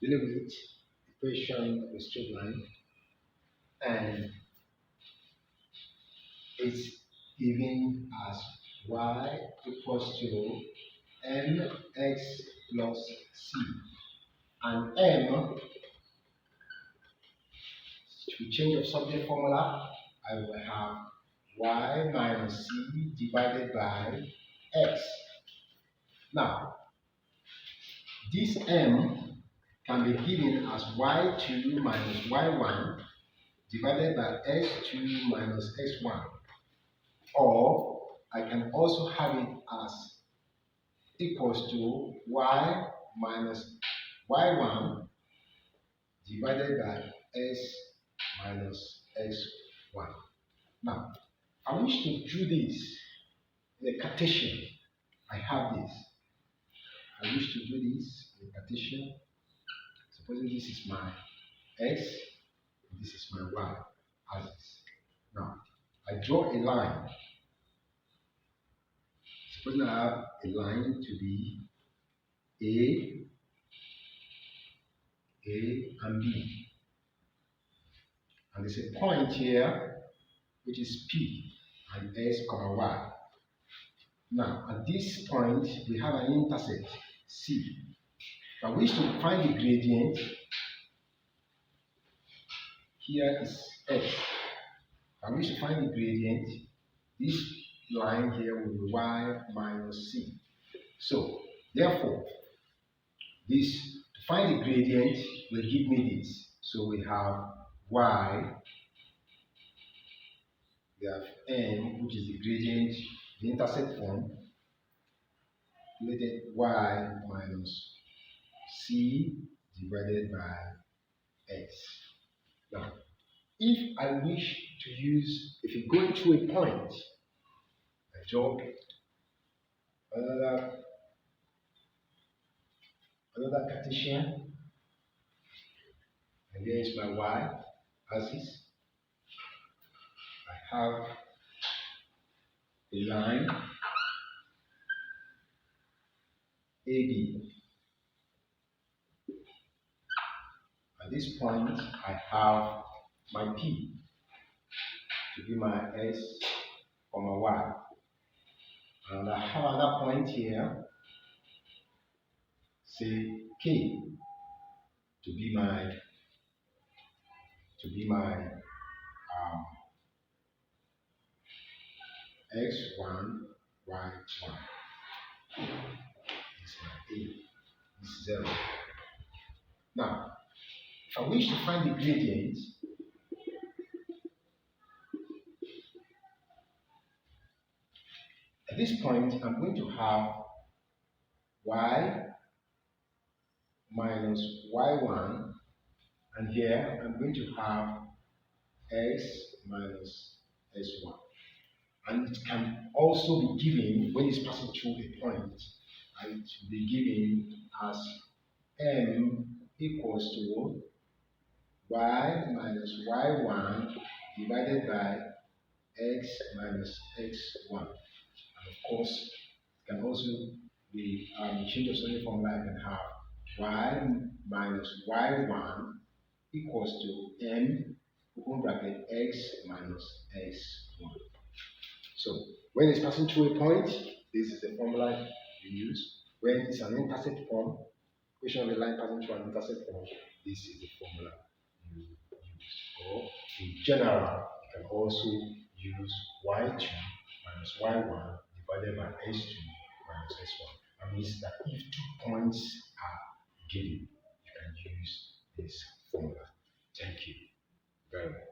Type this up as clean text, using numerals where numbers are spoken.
dealing with equation of a straight line, and it's given as y equals to mx plus c, and m, to change of subject formula, I will have y minus c divided by x. Now, this m can be given as y2 minus y1 divided by x2 minus x1, or I can also have it as equals to y minus y1 divided by x minus x1. Now, I wish to do this in a Cartesian. I have this. I wish to do this in a Cartesian. Supposing this is my x, and this is my y axis. Now, I draw a line. Supposing I have a line to be A, and B. And there's a point here which is P and S, Y. Now, at this point, we have an intercept C. If I wish to find the gradient, here is X. If I wish to find the gradient, this line here will be Y minus C. So, therefore, this, to find the gradient, will give me this. So we have Y, we have M, which is the gradient, the intercept form, related Y minus C divided by X. Now, if I wish to use, if you go to a point, I draw another Cartesian, and here is my y axis. I have a line AB. At this point, I have my P to be my S or my Y. And I have another point here, say K, to be my X1, Y1. This is my A. This is 0. Now, if I wish to find the gradient, at this point, I'm going to have y minus y1, and here I'm going to have x minus s1. And it can also be given when it's passing through a point, and it will be given as m equals to y minus y1 divided by x minus x1. And of course, it can also be change of subject formula. I can have y minus y1 equals to m open bracket x minus x1. So when it's passing through a point, this is the formula you use. When it's an intercept form, equation of a line passing through an intercept form, this is the formula you use. Or in general, you can also use y2 minus y1 divided by s2 minus s1. That means that if 2 points are given, you can use this formula. Thank you very much.